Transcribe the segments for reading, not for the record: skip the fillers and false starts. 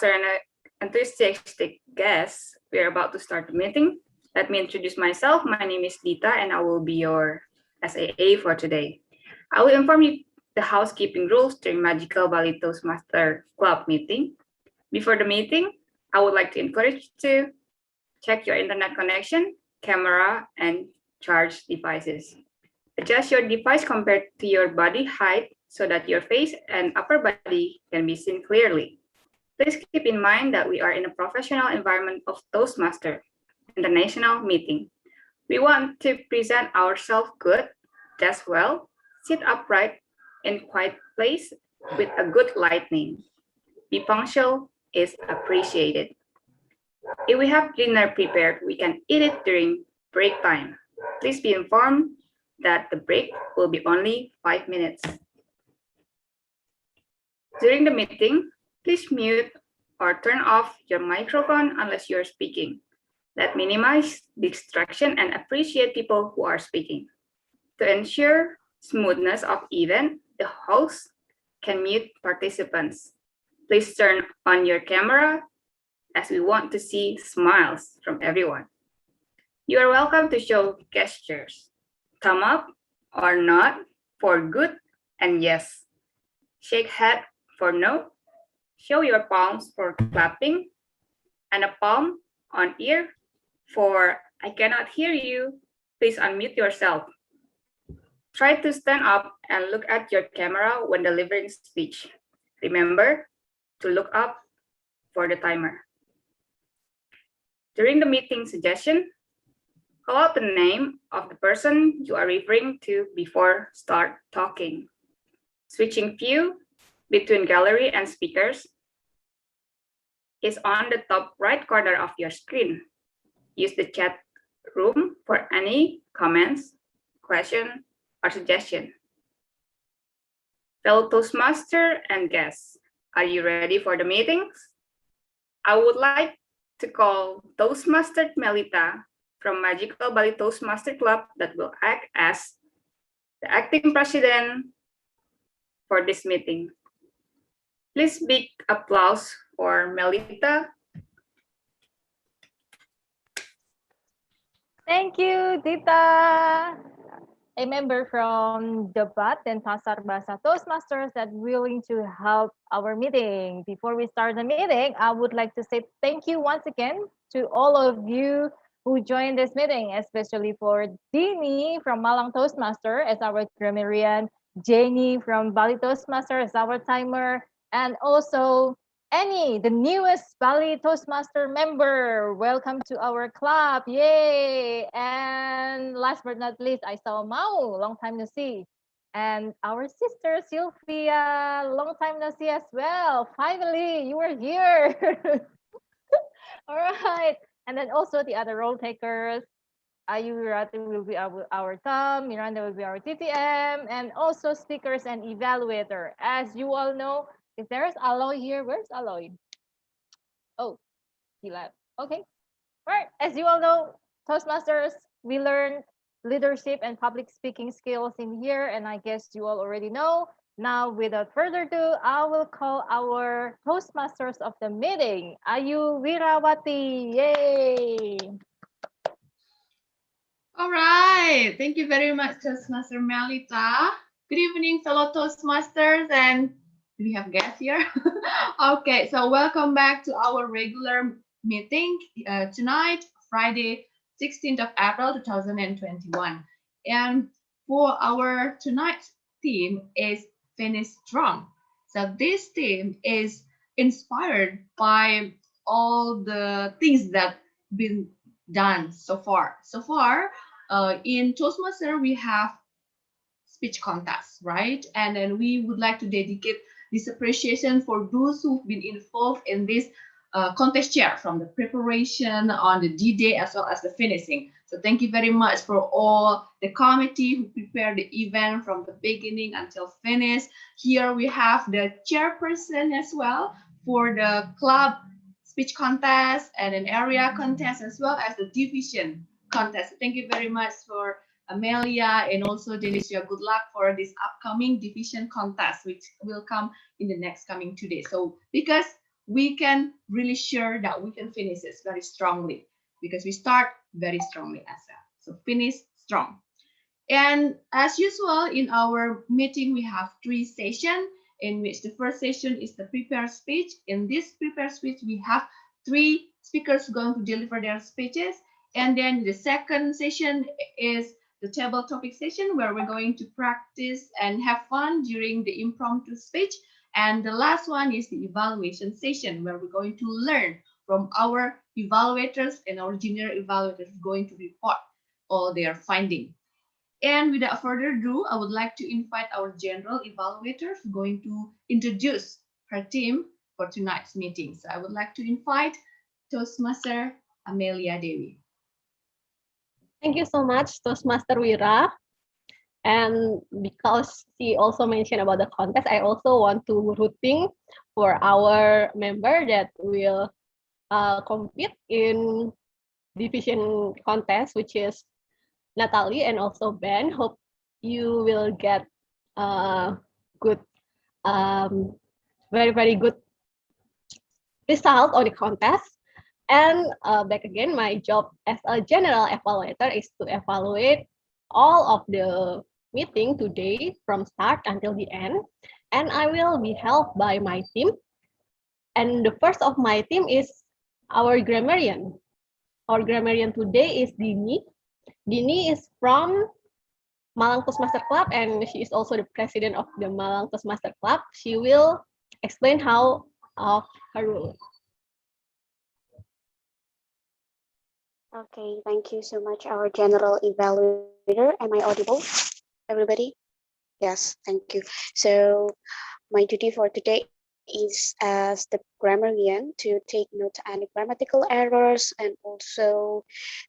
Toastmaster and enthusiastic guests, we are about to start the meeting. Let me introduce myself. My name is Dita, and I will be your SAA for today. I will inform you the housekeeping rules during Magical Bali Toastmaster Club meeting. Before the meeting, I would like to encourage you to check your internet connection, camera, and charge devices. Adjust your device compared to your body height so that your face and upper body can be seen clearly. Please keep in mind that we are in a professional environment of Toastmaster International meeting. We want to present ourselves good, dress well, sit upright in quiet place with a good lighting. Be punctual is appreciated. If we have dinner prepared, we can eat it during break time. Please be informed that the break will be only 5 minutes. During the meeting, please mute or turn off your microphone unless you're speaking. Let's minimize distraction and appreciate people who are speaking. To ensure smoothness of event, the host can mute participants. Please turn on your camera as we want to see smiles from everyone. You are welcome to show gestures, thumb up or nod for good and yes, shake head for no, show your palms for clapping, and a palm on ear for I cannot hear you, please unmute yourself. Try to stand up and look at your camera when delivering speech. Remember to look up for the timer. During the meeting suggestion, call out the name of the person you are referring to before start talking. Switching view between gallery and speakers is on the top right corner of your screen. Use the chat room for any comments, question, or suggestion. Fellow Toastmaster and guests, are you ready for the meetings? I would like to call Toastmaster Melita from Magical Bali Toastmaster Club that will act as the acting president for this meeting. Please big applause for Melita. Thank you, Dita. A member from Debat and Pasar Bahasa Toastmasters that willing to help our meeting. Before we start the meeting, I would like to say thank you once again to all of you who joined this meeting, especially for Dini from Malang Toastmaster as our grammarian, Jenny from Bali Toastmaster as our timer, and also Annie, the newest Bali Toastmaster member. Welcome to our club. Yay! And last but not least, I saw Mau, long time no see. And our sister Sylvia, long time no see as well. Finally, you were here. All right. And then also the other role takers. Ayu Wirati will be our Tom, Miranda will be our TTM, and also speakers and evaluator. As you all know, if there's Aloy here, where's Aloy? Oh, he left. Okay. All right. As you all know, Toastmasters, we learn leadership and public speaking skills in here, and I guess you all already know. Now, without further ado, I will call our Toastmasters of the meeting, Ayu Wirawati. Yay! All right. Thank you very much, Toastmaster Melita. Good evening, fellow Toastmasters, and do we have guests here? Okay, so welcome back to our regular meeting tonight, Friday, 16th of April, 2021. And for our tonight's theme is Finish Strong. So this theme is inspired by all the things that been done so far. In Toastmaster, we have speech contests, right? And then we would like to dedicate this appreciation for those who've been involved in this contest chair, from the preparation on the D-Day as well as the finishing. So thank you very much for all the committee who prepared the event from the beginning until finish. Here we have the chairperson as well for the club speech contest and an area contest as well as the division contest. Thank you very much for Amelia and also Delicia. Good luck for this upcoming division contest, which will come in the next coming 2 days. So because we can really sure that we can finish this very strongly because we start very strongly as well. So finish strong. And as usual, in our meeting, we have 3 sessions in which the first session is the prepared speech. In this prepared speech, we have 3 speakers going to deliver their speeches. And then the second session is the table topic session where we're going to practice and have fun during the impromptu speech. And the last one is the evaluation session where we're going to learn from our evaluators, and our junior evaluators going to report all their findings. And without further ado, I would like to invite our general evaluator who's going to introduce her team for tonight's meeting. So I would like to invite Toastmaster Amelia Dewi. Thank you so much, Toastmaster Wira. And because she also mentioned about the contest, I also want to rooting for our member that will compete in division contest, which is Natalie and also Ben. Hope you will get good, very, very good result on the contest. And back again, my job as a general evaluator is to evaluate all of the meeting today from start until the end. And I will be helped by my team. And the first of my team is our grammarian. Our grammarian today is Dini. Dini is from Malang Toastmaster Club, and she is also the president of the Malang Toastmaster Club. She will explain how of her role. Okay, thank you so much, our general evaluator. Am I audible, everybody? Yes, thank you. So my duty for today is as the grammarian to take note any grammatical errors and also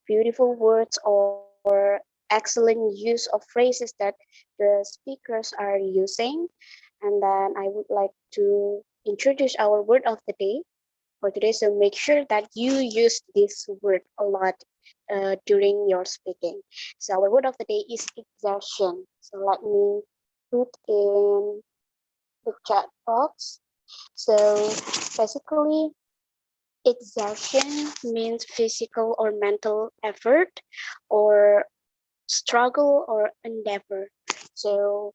beautiful words or excellent use of phrases that the speakers are using. And then I would like to introduce our word of the day for today. So make sure that you use this word a lot during your speaking. So our word of the day is exertion. So let me put in the chat box. So basically, exertion means physical or mental effort or struggle or endeavor. So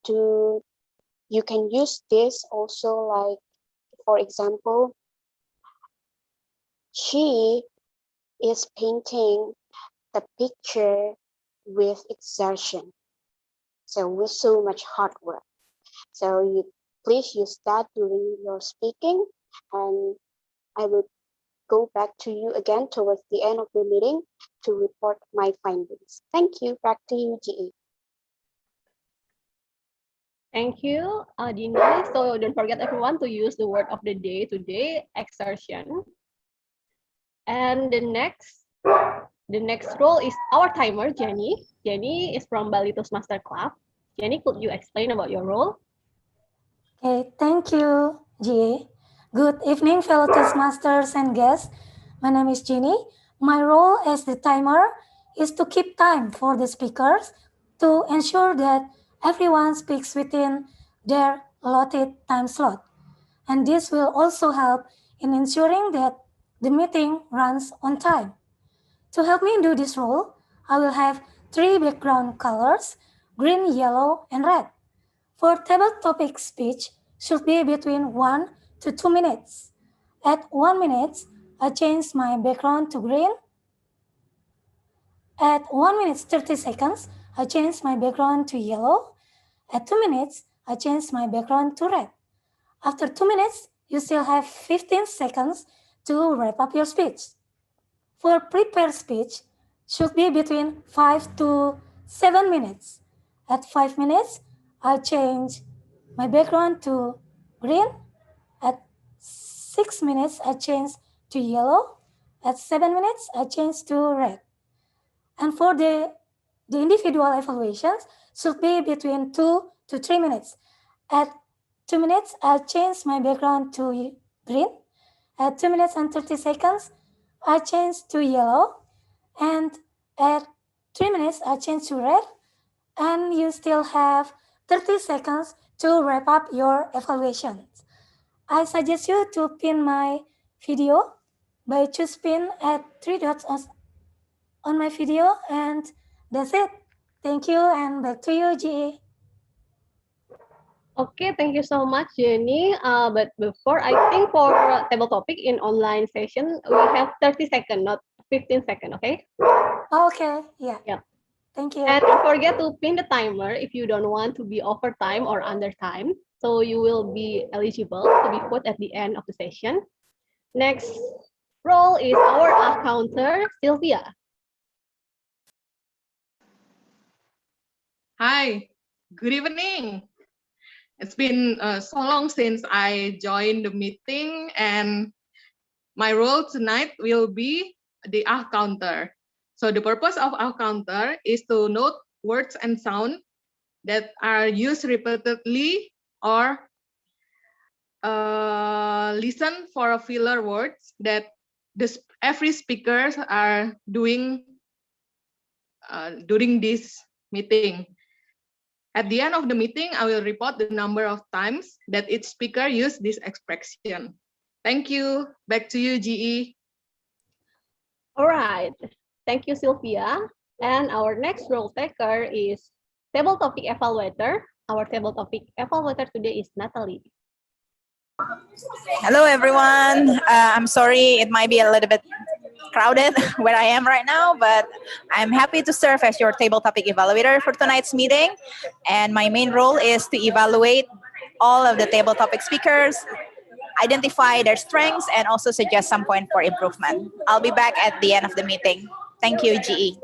you can use this also, like, for example, she is painting the picture with exertion. So with so much hard work. So you please use that during your speaking, and I will go back to you again towards the end of the meeting to report my findings. Thank you. Back to you, GE. Thank you, Dini. So don't forget everyone to use the word of the day today, exertion. And the next role is our timer, Jenny. Jenny is from Bali Toastmaster Club. Jenny, could you explain about your role? Okay, thank you, GA. Good evening, fellow Toastmasters and guests. My name is Jenny. My role as the timer is to keep time for the speakers to ensure that everyone speaks within their allotted time slot. And this will also help in ensuring that the meeting runs on time. To help me do this role, I will have 3 background colors: green, yellow, and red. For table topic speech should be between 1 to 2 minutes. At 1 minute, I change my background to green. At 1 minute 30 seconds, I change my background to yellow. At 2 minutes, I change my background to red. After 2 minutes, you still have 15 seconds to wrap up your speech. For prepared speech, should be between 5 to 7 minutes. At 5 minutes, I change my background to green. At 6 minutes, I change to yellow. At 7 minutes, I change to red. And for the individual evaluations should be between 2 to 3 minutes. At 2 minutes, I change my background to green. At 2 minutes and 30 seconds, I change to yellow. And at 3 minutes, I change to red. And you still have 30 seconds to wrap up your evaluations. I suggest you to pin my video by choose pin at 3 dots on my video, and that's it. Thank you, and back to you, GE. Okay, thank you so much, Jenny. But before, I think for table topic in online session, we have 30 seconds, not 15 seconds, okay? Okay, yeah. Yeah. Thank you. And don't forget to pin the timer if you don't want to be overtime or under time. So you will be eligible to be put at the end of the session. Next role is our accountant, Sylvia. Hi, good evening. It's been so long since I joined the meeting, and my role tonight will be the counter. So the purpose of counter is to note words and sound that are used repeatedly, or listen for filler words that every speakers are doing during this meeting. At the end of the meeting, I will report the number of times that each speaker used this expression. Thank you. Back to you, GE. All right. Thank you, Sylvia. And our next role taker is table topic evaluator. Our table topic evaluator today is Natalie. Hello, everyone. I'm sorry it might be a little bit crowded where I am right now, but I'm happy to serve as your table topic evaluator for tonight's meeting. And my main role is to evaluate all of the table topic speakers, identify their strengths, and also suggest some point for improvement. I'll be back at the end of the meeting. Thank you, GE.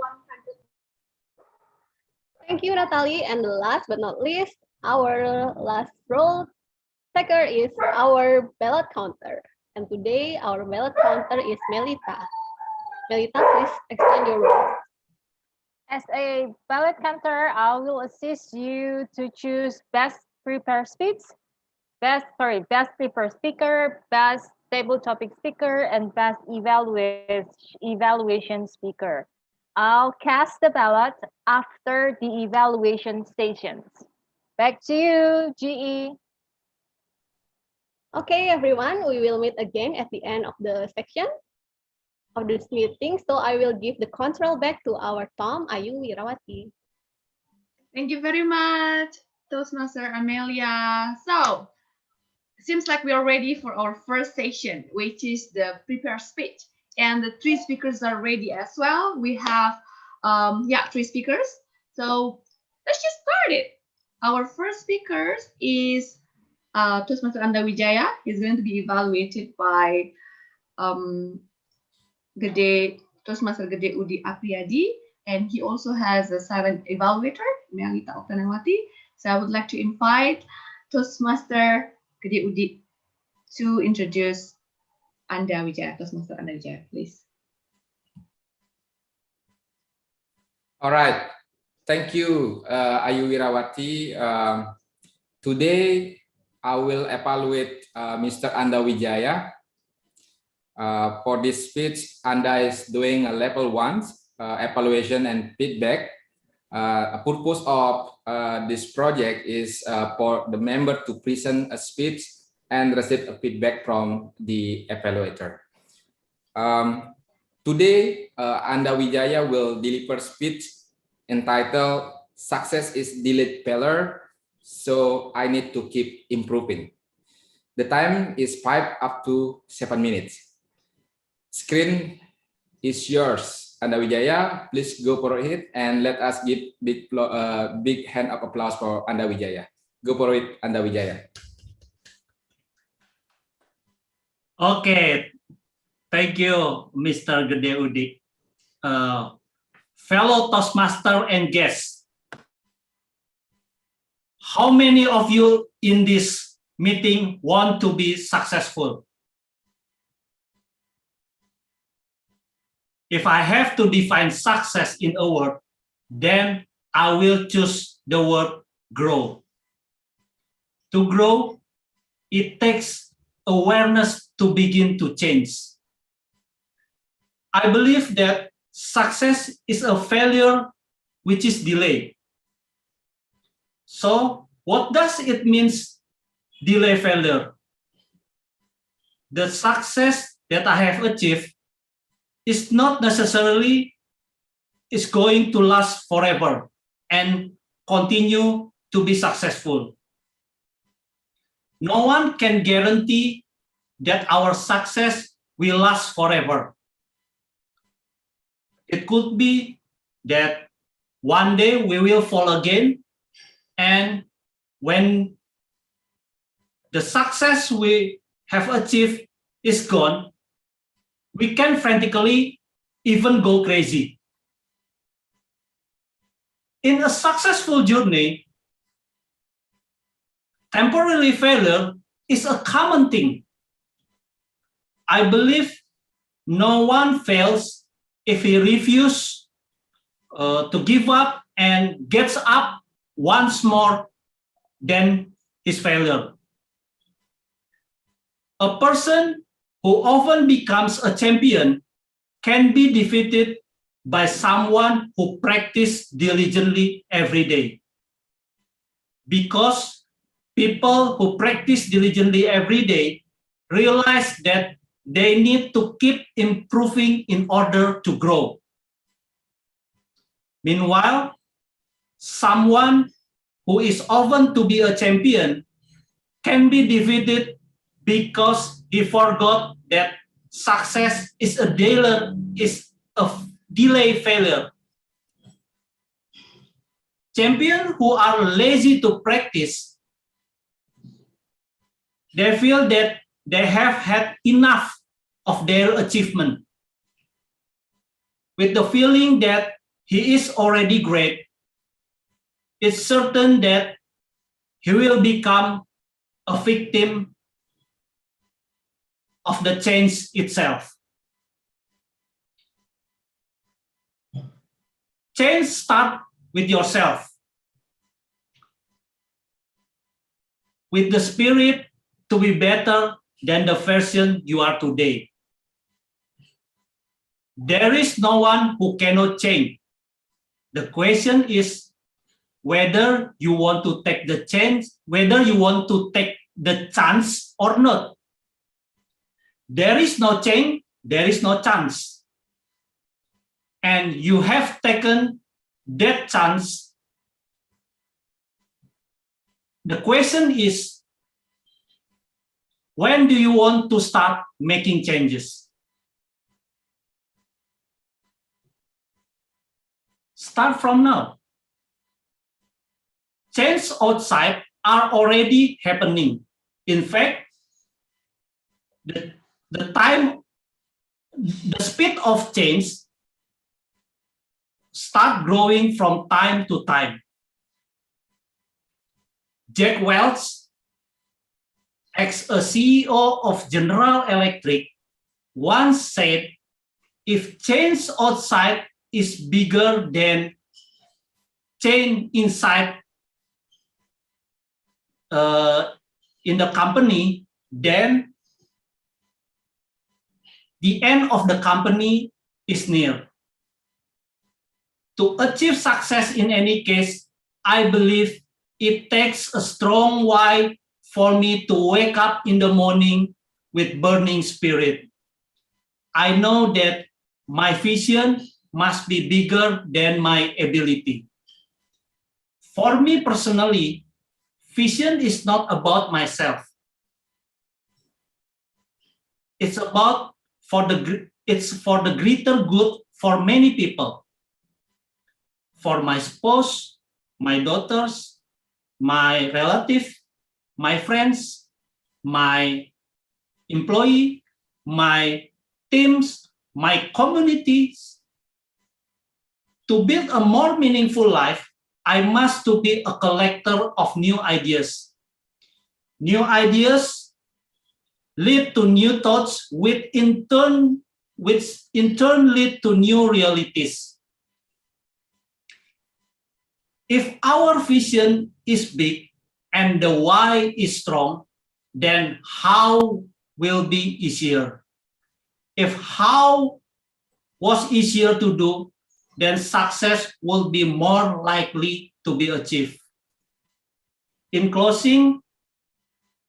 Thank you, Natalie. And last but not least, our last role taker is our ballot counter. And today, our ballot counter is Melita. Melita, please explain your role. As a ballot counter, I will assist you to choose best prepared speech, best prepared speaker, best table topic speaker, and best evaluation speaker. I'll cast the ballot after the evaluation stations. Back to you, GE. Okay, everyone, we will meet again at the end of the section of this meeting. So I will give the control back to our Tom, Ayu Wirawati. Thank you very much, Toastmaster Amelia. So, seems like we are ready for our first session, which is the prepared speech. And the three speakers are ready as well. We have, three speakers. So let's just start it. Our first speaker is Toastmaster Anda Wijaya. He's going to be evaluated by Toastmaster Gede Udi Apriyadi, and he also has a silent evaluator, Melita Oktanawati. So I would like to invite Toastmaster Gede Udi to introduce Anda Wijaya. Toastmaster Anda Wijaya, please. All right. Thank you, Ayu Wirawati. Today, I will evaluate Mr. Anda Wijaya. For this speech, Anda is doing a level 1 evaluation and feedback. A purpose of this project is for the member to present a speech and receive a feedback from the evaluator. Today, Anda Wijaya will deliver speech entitled "Success is Delayed Failure, so I need to keep improving." The time is 5 up to 7 minutes. Screen is yours, Anda Wijaya. Please go for it, and let us give big hand of applause for Anda Wijaya. Go for it, Anda Wijaya. Okay, thank you, Mr. Gede Udi. Fellow Toastmaster and guests, how many of you in this meeting want to be successful? If I have to define success in a word, then I will choose the word grow. To grow, it takes awareness to begin to change. I believe that success is a failure which is delayed. So what does it mean, delay failure? the success that I have achieved is not necessarily is going to last forever and continue to be successful. No one can guarantee that our success will last forever. It could be that one day we will fall again, and when the success we have achieved is gone, we can frantically even go crazy. In a successful journey, temporary failure is a common thing. I believe no one fails if he refuses to give up and gets up once more than his failure. A person who often becomes a champion can be defeated by someone who practices diligently every day. Because people who practice diligently every day realize that they need to keep improving in order to grow. Meanwhile, someone who is often to be a champion can be defeated because he forgot that success is a delay failure. Champions who are lazy to practice, they feel that they have had enough of their achievement. With the feeling that he is already great, it's certain that he will become a victim of the change itself. Change starts with yourself, with the spirit to be better than the version you are today. There is no one who cannot change. The question is whether you want to take the change, whether you want to take the chance or not. There is no change, there is no chance. And you have taken that chance. The question is, when do you want to start making changes? Start from now. Change outside are already happening. In fact, the speed of change start growing from time to time. Jack Welch, ex CEO of General Electric, once said, if change outside is bigger than change inside in the company, then the end of the company is near. To achieve success in any case, I believe it takes a strong why for me to wake up in the morning with burning spirit. I know that my vision must be bigger than my ability. For me personally, vision is not about myself. It's for the greater good for many people. For my spouse, my daughters, my relative, my friends, my employee, my teams, my communities. To build a more meaningful life, I must to be a collector of new ideas. New ideas lead to new thoughts, which in turn lead to new realities. If our vision is big and the why is strong, then how will be easier. If how was easier to do, then success will be more likely to be achieved. In closing,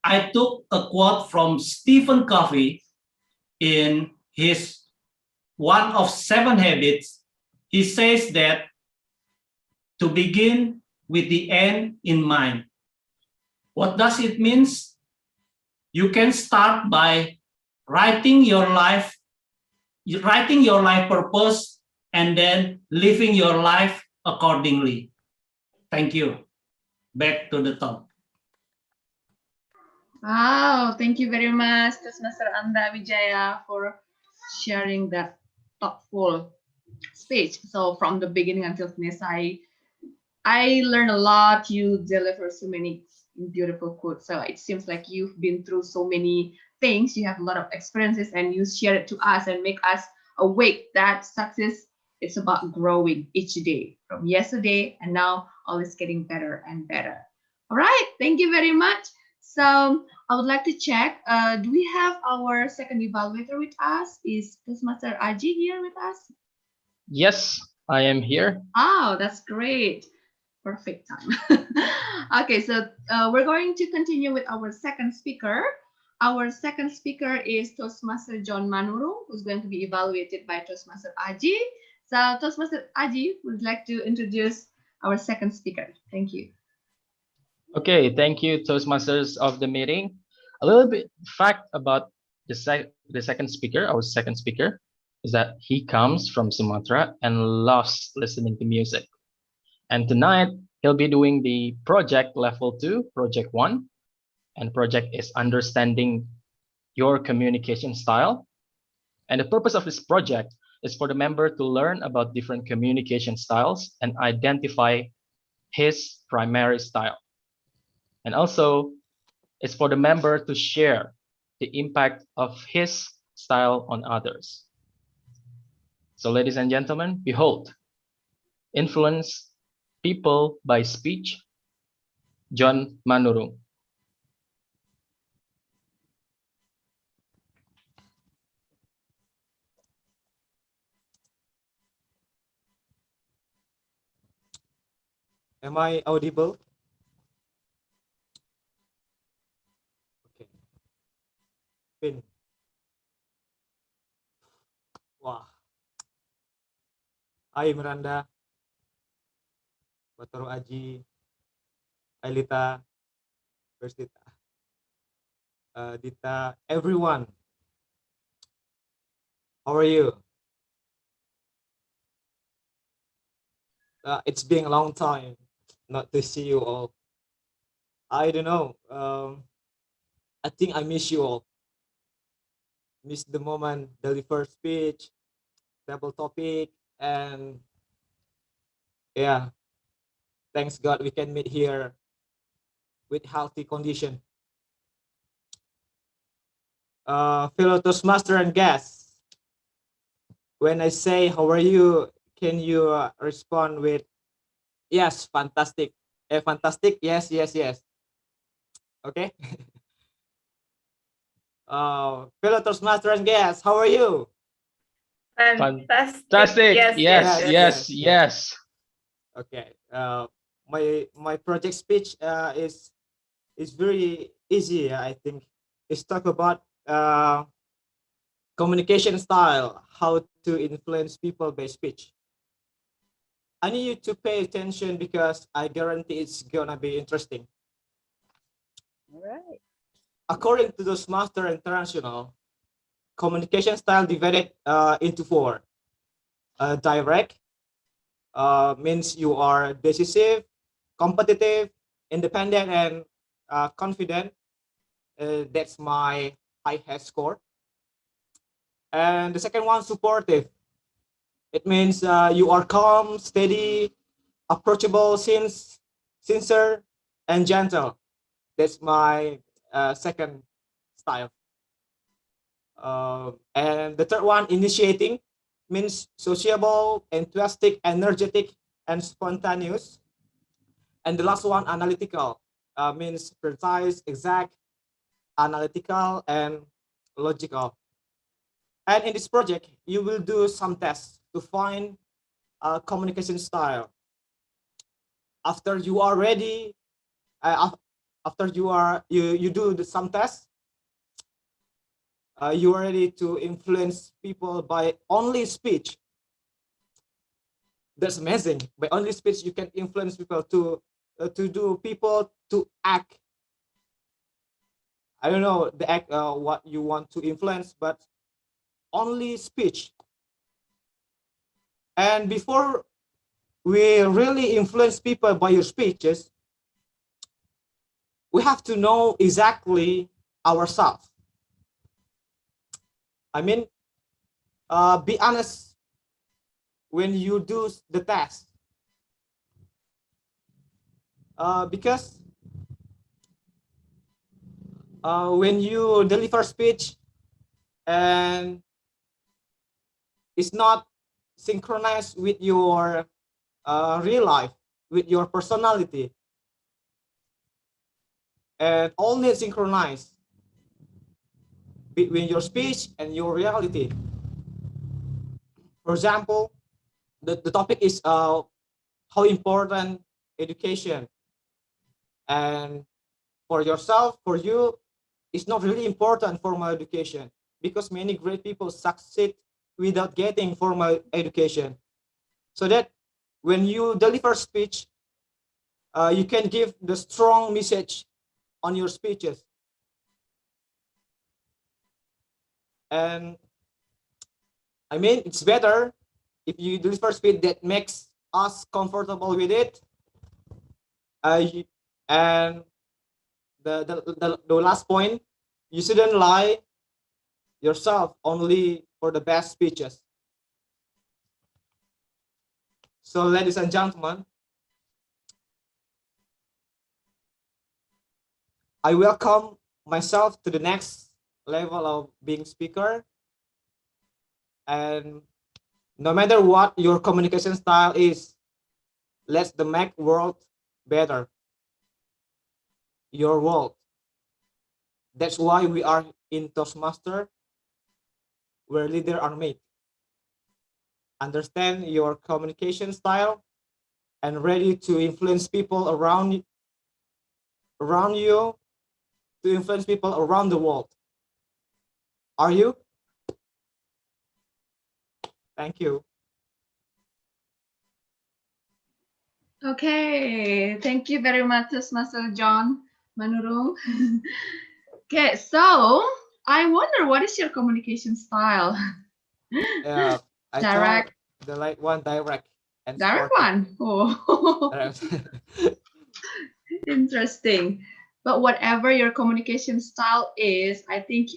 I took a quote from Stephen Covey in his one of 7 habits. He says that to begin with the end in mind. What does it mean? You can start by writing your life purpose and then living your life accordingly. Thank you. Back to the top. Wow, thank you very much, Mr. Anda Wijaya, for sharing that thoughtful speech. So from the beginning until finish, I learned a lot. You deliver so many beautiful quotes. So it seems like you've been through so many things. You have a lot of experiences, and you share it to us and make us awake that success is about growing each day from yesterday, and now always getting better and better. All right, thank you very much. So I would like to check, do we have our second evaluator with us? Is Toastmaster Aji here with us? Yes, I am here. Oh, that's great. Perfect time. Okay, so we're going to continue with our second speaker. Our second speaker is Toastmaster John Manuru, who's going to be evaluated by Toastmaster Aji. So Toastmaster Aji would like to introduce our second speaker. Thank you. Okay, thank you, Toastmasters of the meeting. A little bit fact about the second speaker, our second speaker, is that he comes from Sumatra and loves listening to music. And tonight, he'll be doing the project level 2, project 1. And project is understanding your communication style. And the purpose of this project is for the member to learn about different communication styles and identify his primary style. And also, it's for the member to share the impact of his style on others. So, ladies and gentlemen, behold, influence people by speech, John Manurung. Am I audible? Okay. Pin. Wah. Hai Miranda. Batoro Aji. Hai Lita. Where's Dita? Dita, everyone. How are you? It's been a long time not to see you all. I don't know. I think I miss you all. Miss the moment, deliver speech, table topic, and yeah, thanks God we can meet here with healthy condition. Fellow Toastmaster and guests, when I say how are you, can you respond with yes, fantastic, fantastic, yes, yes, yes. Okay. Fellow Toastmaster and guests, how are you? Fantastic. Yes, yes, yes, yes. Okay. My project speech is very easy. I think it's talk about communication style, how to influence people by speech. I need you to pay attention because I guarantee it's gonna be interesting. All right. According to those Master International, communication style divided into 4. Direct means you are decisive, competitive, independent, and confident. That's my highest score. And the second one, supportive. It means you are calm, steady, approachable, sincere, and gentle. That's my second style. And the third one, initiating, means sociable, enthusiastic, energetic, and spontaneous. And the last one, analytical, means precise, exact, analytical, and logical. And in this project, you will do some tests to find a communication style. After you are ready, after you do some tests, you are ready to influence people by only speech. That's amazing. By only speech, you can influence people to do people to act. I don't know the act what you want to influence, but only speech. And before we really influence people by your speeches, we have to know exactly ourselves. I mean, be honest when you do the test. Because when you deliver speech and it's not synchronized with your real life, with your personality, and all need synchronized between your speech and your reality. For example, the topic is how important education, and for yourself, for you, it's not really important formal education, because many great people succeed without getting formal education. So that when you deliver speech, you can give the strong message on your speeches. And I mean, it's better if you deliver speech that makes us comfortable with it. And the last point, you shouldn't lie yourself only for the best speeches. So, ladies and gentlemen, I welcome myself to the next level of being speaker. And no matter what your communication style is, let's make world better. Your world. That's why we are in Toastmaster, where leaders are made. Understand your communication style and ready to influence people around you, to influence people around the world. Are you? Thank you. Okay, thank you very much, Master John Manurung. Okay, so I wonder, what is your communication style? Yeah, I Direct. the one direct and Direct sportive. one. Oh. Interesting. But whatever your communication style is, I think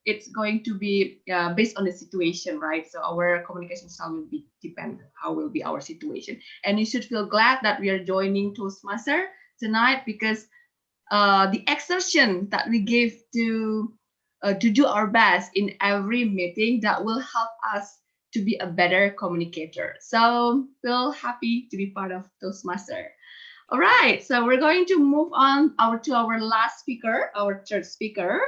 it's going to be based on the situation, right? So our communication style will be depend how will be our situation. And you should feel glad that we are joining Toastmaster tonight, because the exertion that we give to do our best in every meeting, that will help us to be a better communicator. So feel happy to be part of Toastmaster. All right, so we're going to move on to our last speaker, our third speaker.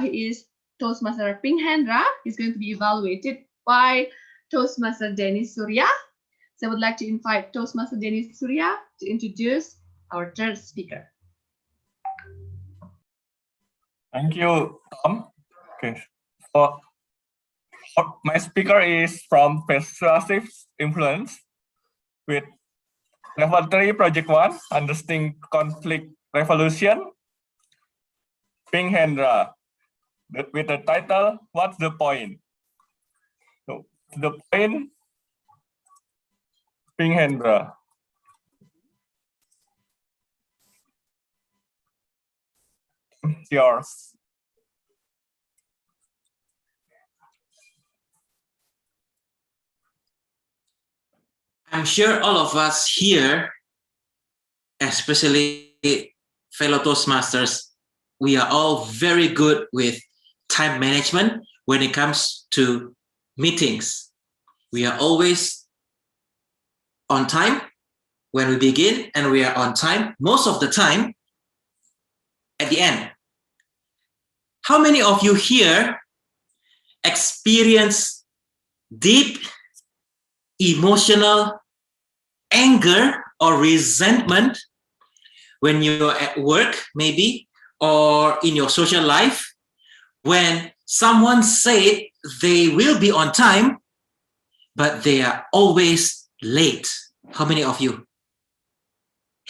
He is Toastmaster Ping Hendra. He's going to be evaluated by Toastmaster Dennis Surya. So I would like to invite Toastmaster Dennis Surya to introduce our third speaker. Thank you, Tom. Okay, so my speaker is from Persuasive Influence with Level 3, Project 1, Understanding Conflict Resolution, Ping Hendra, with the title, What's the Point? So, the point, Ping Hendra. It's yours. I'm sure all of us here, especially fellow Toastmasters, we are all very good with time management when it comes to meetings. We are always on time when we begin, and we are on time most of the time at the end. How many of you here experience deep emotional anger or resentment when you're at work, maybe, or in your social life, when someone said they will be on time, but they are always late? How many of you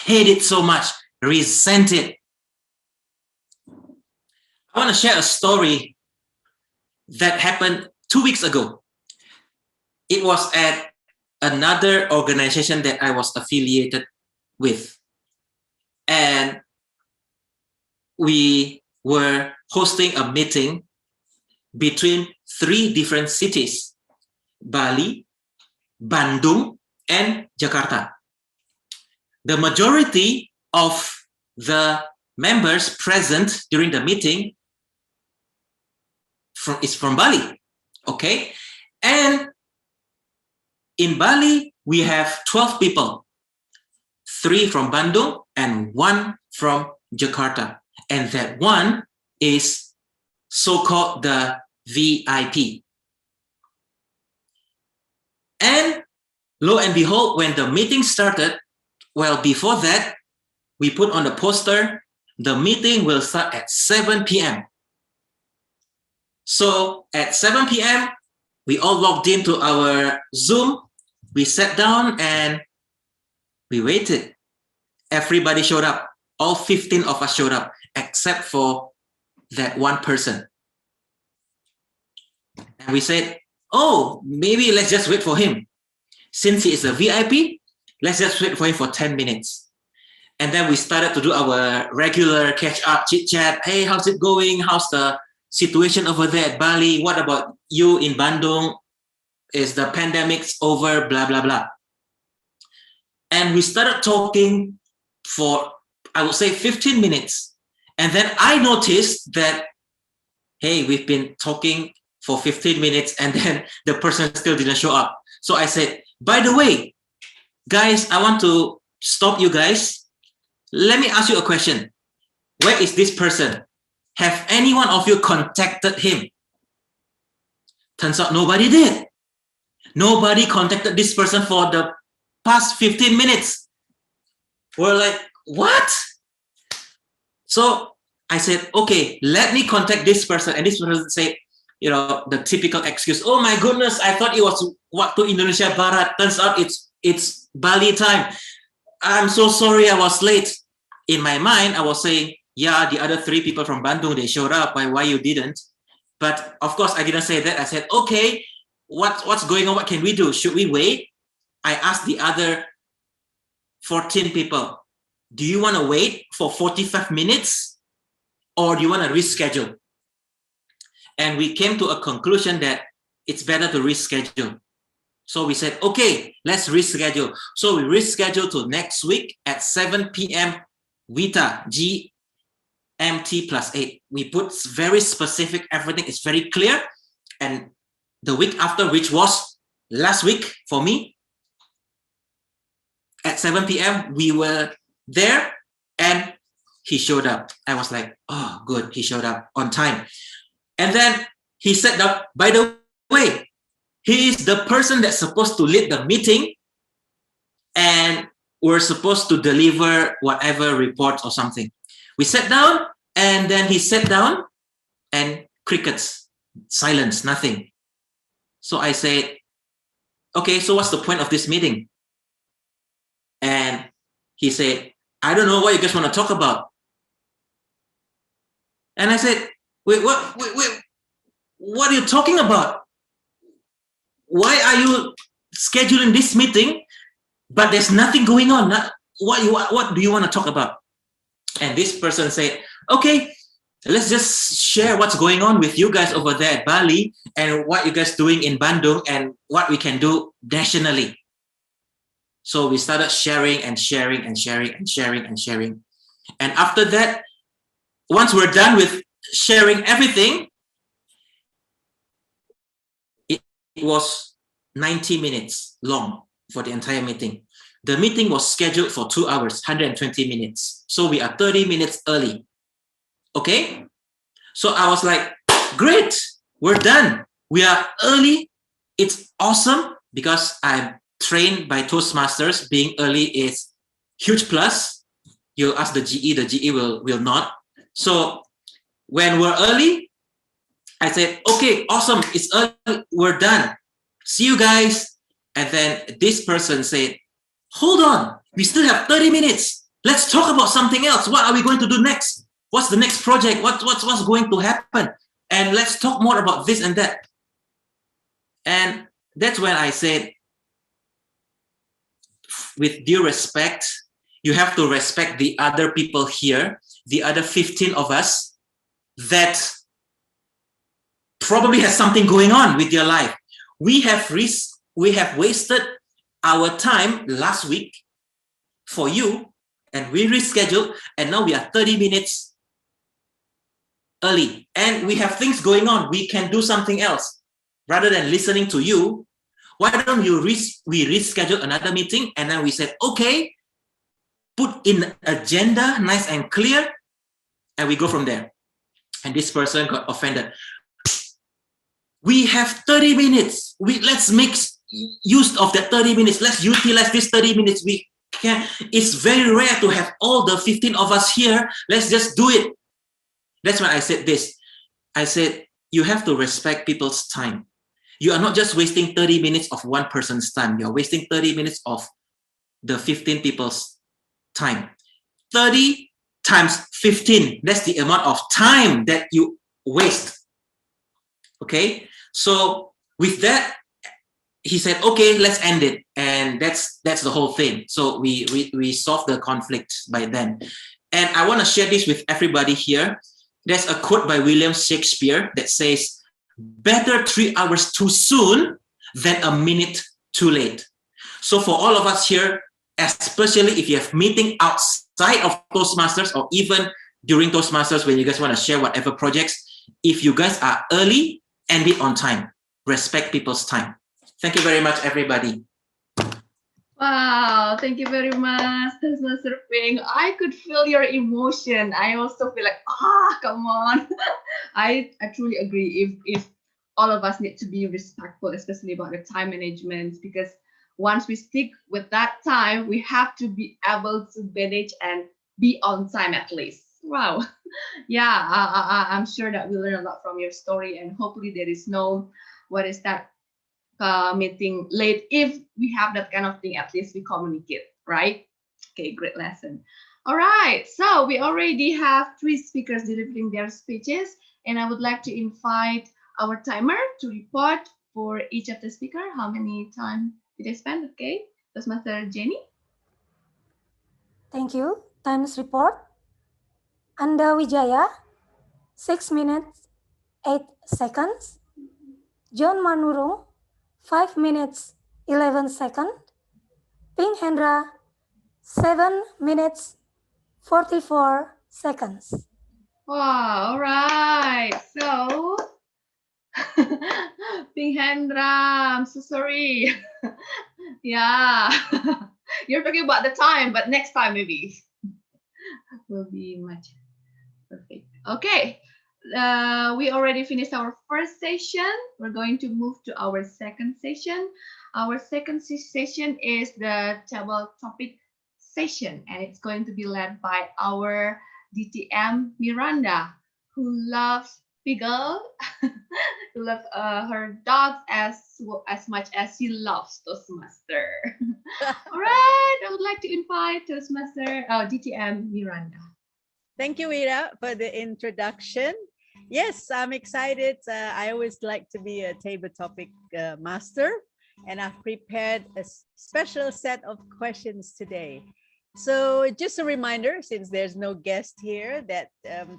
hate it so much, resent it? I want to share a story that happened 2 weeks ago. It was at another organization that I was affiliated with. And we were hosting a meeting between 3 different cities: Bali, Bandung, and Jakarta. The majority of the members present during the meeting is from Bali, okay? And in Bali, we have 12 people, 3 from Bandung and 1 from Jakarta. And that one is so-called the VIP. And lo and behold, when the meeting started, well, before that, we put on the poster, the meeting will start at 7 p.m. So at 7 p.m., we all logged into our Zoom, we sat down and we waited. Everybody showed up. All 15 of us showed up, except for that one person. And we said, oh, maybe let's just wait for him. Since he is a VIP, let's just wait for him for 10 minutes. And then we started to do our regular catch-up, chit-chat. Hey, how's it going? How's the situation over there at Bali? What about you in Bandung? Is the pandemic's over? Blah, blah, blah. And we started talking for, I would say, 15 minutes. And then I noticed that, hey, we've been talking for 15 minutes and then the person still didn't show up. So I said, by the way, guys, I want to stop you guys. Let me ask you a question. Where is this person? Have any one of you contacted him? Turns out nobody did. Nobody contacted this person for the past 15 minutes. We're like, what? So I said, okay, let me contact this person. And this person said, you know, the typical excuse, oh my goodness, I thought it was waktu Indonesia Barat. Turns out it's Bali time. I'm so sorry I was late. In my mind, I was saying, yeah, the other 3 people from Bandung, they showed up. Why you didn't? But of course, I didn't say that. I said, okay, what's going on? What can we do? Should we wait? I asked the other 14 people, do you want to wait for 45 minutes or do you want to reschedule? And we came to a conclusion that it's better to reschedule. So we said, okay, let's reschedule. So we rescheduled to next week at 7 p.m. Vita, GMT +8. We put very specific, everything is very clear. And the week after, which was last week for me, at 7 p.m., we were there and he showed up. I was like, oh, good, he showed up on time. And then he said that, by the way, he is the person that's supposed to lead the meeting and we're supposed to deliver whatever reports or something. We sat down and then he sat down and crickets, silence, nothing. So I said, okay, so what's the point of this meeting? And he said, I don't know what you guys want to talk about. And I said, wait, what are you talking about? Why are you scheduling this meeting, but there's nothing going on? What do you want to talk about? And this person said, okay, let's just share what's going on with you guys over there at Bali and what you guys doing in Bandung and what we can do nationally. So we started sharing and sharing and sharing and sharing and sharing. And after that, once we're done with sharing everything, it was 90 minutes long for the entire meeting. The meeting was scheduled for 2 hours, 120 minutes. So we are 30 minutes early. Okay? So I was like, great, we're done. We are early. It's awesome because I'm trained by Toastmasters. Being early is huge plus. you'll ask the GE will not. So when we're early, I said, okay, awesome, it's early, we're done. See you guys. And then this person said, hold on, we still have 30 minutes. Let's talk about something else. What are we going to do next? What's the next project? What's going to happen? And let's talk more about this and that. And that's when I said, with due respect, you have to respect the other people here, the other 15 of us that probably has something going on with your life. We have wasted our time last week for you, and we rescheduled, and now we are 30 minutes early, and we have things going on. We can do something else rather than listening to you. Why don't we reschedule another meeting? And then we said, okay, put in agenda, nice and clear, and we go from there. And this person got offended. We have 30 minutes. Let's make use of that 30 minutes. Let's utilize this 30 minutes. We can. It's very rare to have all the 15 of us here. Let's just do it. That's why I said this. I said, you have to respect people's time. You are not just wasting 30 minutes of one person's time. You're wasting 30 minutes of the 15 people's time. 30 times 15, that's the amount of time that you waste. Okay, so with that, he said, okay, let's end it. And that's the whole thing. So we solved the conflict by then. And I want to share this with everybody here. There's a quote by William Shakespeare that says, better 3 hours too soon than a minute too late. So for all of us here, especially if you have meeting outside of Toastmasters or even during Toastmasters when you guys want to share whatever projects, if you guys are early, end it on time. Respect people's time. Thank you very much, everybody. Wow, thank you very much, Mr. Ping. I could feel your emotion. I also feel like, come on. I truly agree. If all of us need to be respectful, especially about the time management, because once we stick with that time, we have to be able to manage and be on time at least. Wow. Yeah, I'm sure that we learn a lot from your story, and hopefully there is no, meeting late. If we have that kind of thing, at least we communicate, right? Okay, great lesson. All right, so we already have 3 speakers delivering their speeches, and I would like to invite our timer to report for each of the speaker how many time did they spend. Okay, Toastmaster Jenny. Thank you. Times report. Anda Wijaya, 6 minutes, 8 seconds. John Manurung, 5 minutes, 11 seconds. Ping Hendra, 7 minutes, 44 seconds. Wow, all right. So, Ping Hendra, I'm so sorry. Yeah, you're talking about the time, but next time maybe will be much perfect. Okay, we already finished our first session. We're going to move to our second session. Our second session is the table topic session, and it's going to be led by our DTM Miranda, who loves Beagle, who loves her dogs as much as she loves Toastmaster. All right, I would like to invite Toastmaster DTM Miranda. Thank you, Ira, for the introduction. Yes, I'm excited. I always like to be a table topic master, and I've prepared a special set of questions today. So just a reminder, since there's no guest here, that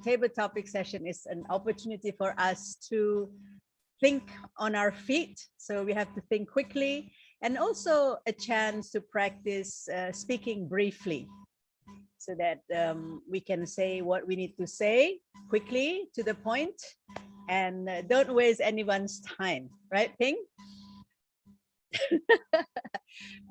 table topic session is an opportunity for us to think on our feet. So we have to think quickly, and also a chance to practice speaking briefly, so that we can say what we need to say quickly, to the point, and don't waste anyone's time, right, Ping?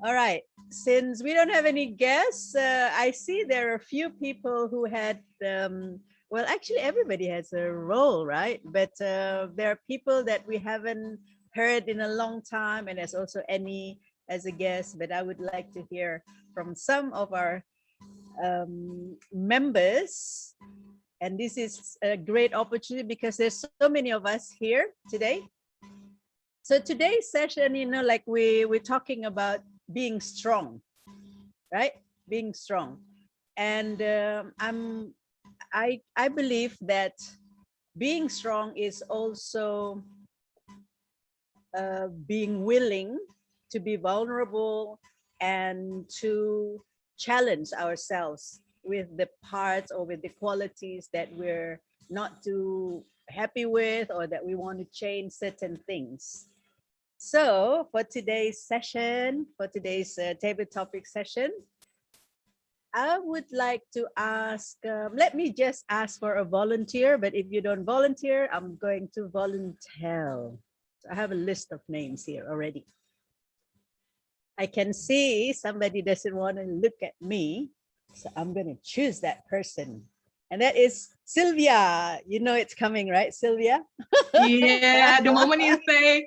All right, since we don't have any guests, I see there are a few people who had, well, actually everybody has a role, right? But there are people that we haven't heard in a long time, and there's also Annie as a guest, but I would like to hear from some of our members. And this is a great opportunity because there's so many of us here today. So today's session, like we're talking about being strong, right? Being strong. And I believe that being strong is also being willing to be vulnerable and to challenge ourselves with the parts or with the qualities that we're not too happy with or that we want to change certain things. So for today's session, for today's table topic session, I would like to ask, let me just ask for a volunteer, but if you don't volunteer, I'm going to volunteer. So I have a list of names here already. I can see somebody doesn't want to look at me, so I'm going to choose that person. And that is Sylvia. You know it's coming, right, Sylvia? Yeah, the moment you say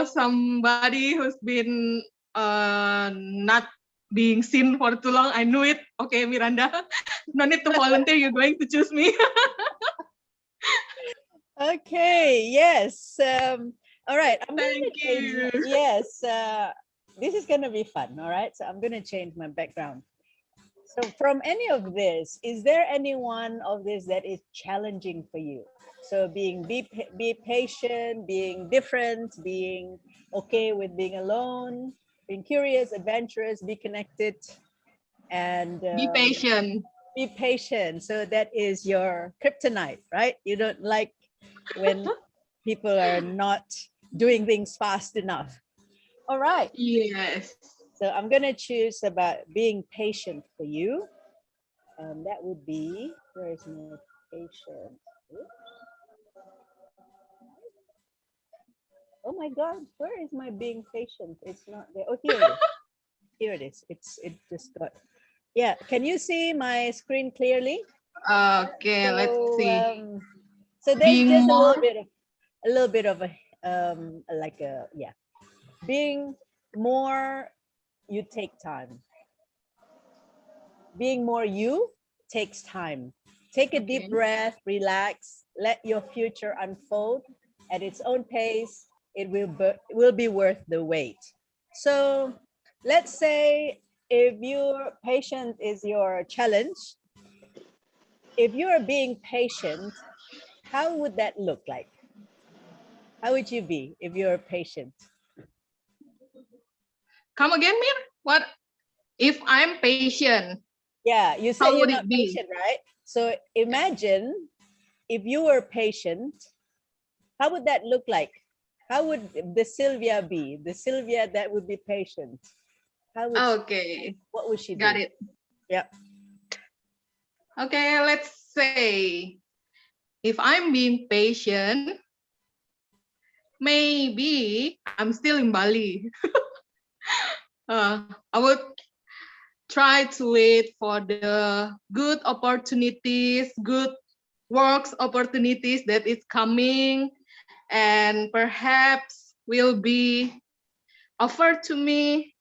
somebody who's been not being seen for too long, I knew it. Okay, Miranda, no need to volunteer. You're going to choose me. Okay, yes. All right, I'm going Thank to change. you. Yes, this is going to be fun. All right, so I'm going to change my background. So from any of this, is there any one of this that is challenging for you? So be patient, being different, being okay with being alone, being curious, adventurous, be connected, and Be patient. Be patient. So that is your kryptonite, right? You don't like when people are not doing things fast enough. All right. Yes. So I'm going to choose about being patient for you. And that would be, where is my patient? Oh my God, where is my being patient? It's not there. Oh, here it is. Here it is. It just got. Yeah, can you see my screen clearly? Okay, So, let's see. So there's Being just more, a little bit of a like a being more, you take time. Being more you takes time. Take a deep breath, relax, let your future unfold at its own pace. It will be worth the wait. So let's say if your patient is your challenge, if you're being patient, how would that look like? How would you be if you're patient? come again, Mir? What if I'm patient? Yeah, you said How you're would not it be? patient, right? So imagine if you were patient, how would that look like? How would the Sylvia be? The Sylvia that would be patient. How would Okay. what would she do? Got it. Yep. Okay, let's say if I'm being patient, maybe I'm still in Bali. I would try to wait for the good opportunities, good works opportunities that is coming, and perhaps will be offered to me,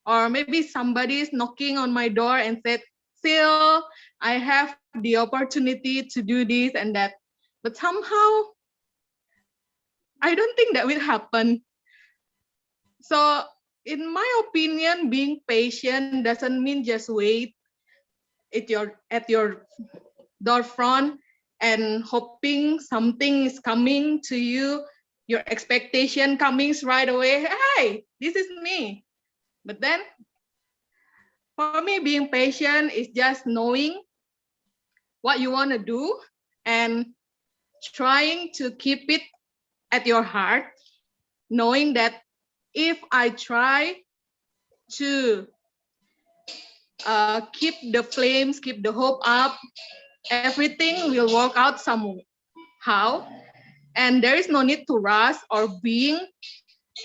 or maybe somebody is knocking on my door and said, "Sil, I have the opportunity to do this and that," but somehow I don't think that will happen. So in my opinion, being patient doesn't mean just wait at your door front and hoping something is coming to you, your expectation coming right away. Hey, this is me. But then for me, being patient is just knowing what you want to do and trying to keep it at your heart, knowing that if I try to keep the flames, keep the hope up, everything will work out somehow. And there is no need to rush or being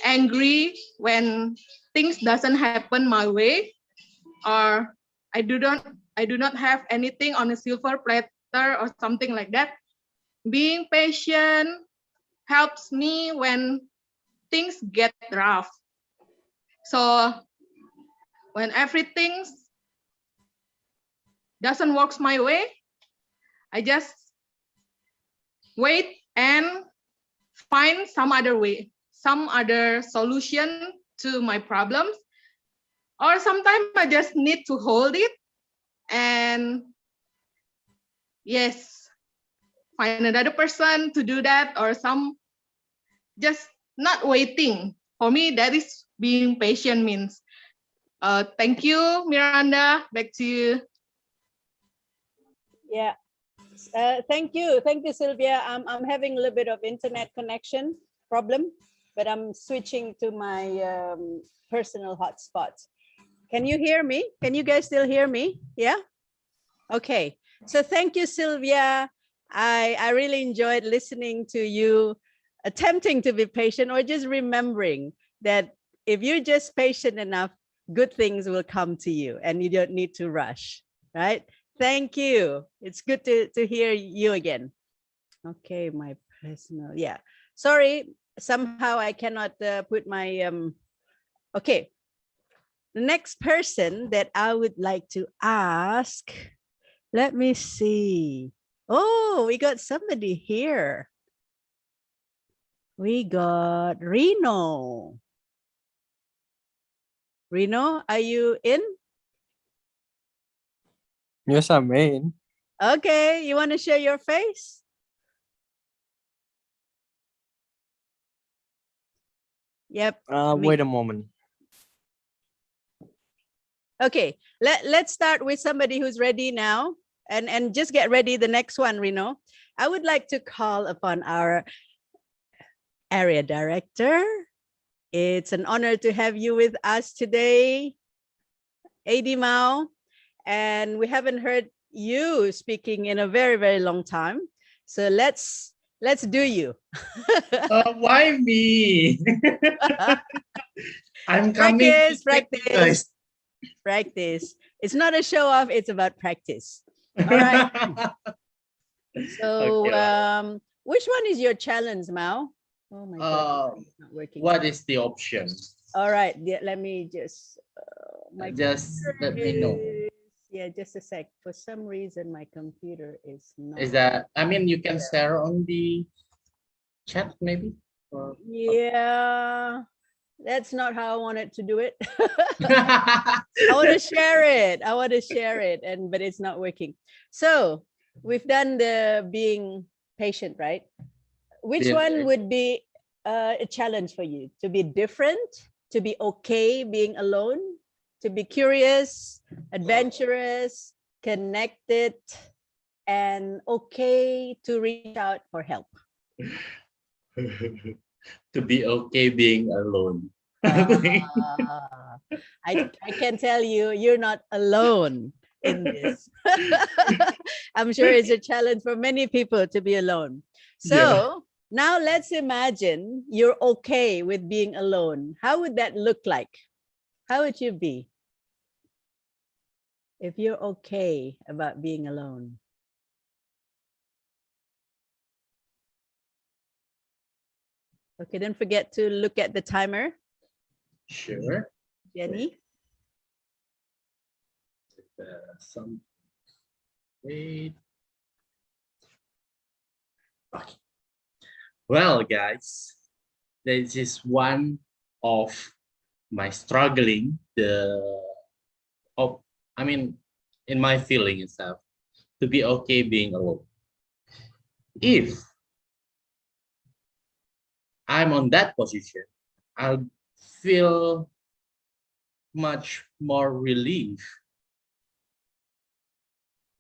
angry when things doesn't happen my way, or I do not have anything on a silver platter or something like that. Being patient helps me when things get rough. So when everything doesn't work my way, I just wait and find some other way, some other solution to my problems. Or sometimes I just need to hold it and yes, find another person to do that, or some just not waiting. For me, that is being patient means. Thank you, Miranda. Back to you. Yeah. Thank you, Sylvia. I'm having a little bit of internet connection problem, but I'm switching to my personal hotspot. Can you hear me? Can you guys still hear me? Yeah. Okay. So thank you, Sylvia. I really enjoyed listening to you, attempting to be patient, or just remembering that if you're just patient enough, good things will come to you, and you don't need to rush. Right. Thank you. It's good to hear you again. Okay, my personal, yeah. Sorry, somehow I cannot put my, okay. The next person that I would like to ask, let me see. Oh, we got somebody here. We got Reno. Reno, are you in? Yes, I'm in. Okay, you want to share your face? Yep. Wait a moment. Okay, let's start with somebody who's ready now, and just get ready. The next one, Reno. I would like to call upon our area director. It's an honor to have you with us today, AD Mao, and we haven't heard you speaking in a very, very long time. So let's do you. Why me? I'm coming. Practice. It's not a show off, it's about practice. All right. So Okay. which one is your challenge, Mao? Oh my God, it's not working. What is the option? All right, let me just Just let me know. Yeah, just a sec. For some reason, my computer is not. Is that, I mean, you can share on the chat maybe? Or... Yeah, that's not how I wanted to do it. I want to share it. But it's not working. So we've done the being patient, right? Which one would be a challenge for you? To be different, to be okay being alone, to be curious, adventurous, connected, and okay to reach out for help? To be okay being alone. I can tell you, you're not alone in this. I'm sure it's a challenge for many people to be alone. So now let's imagine you're okay with being alone. How would that look like? How would you be if you're okay about being alone? Okay, don't forget to look at the timer. Sure. Jenny? Some wait. Okay. Well, guys, this is one of my struggling in my feeling itself, to be okay being alone. If I'm on that position, I'll feel much more relief.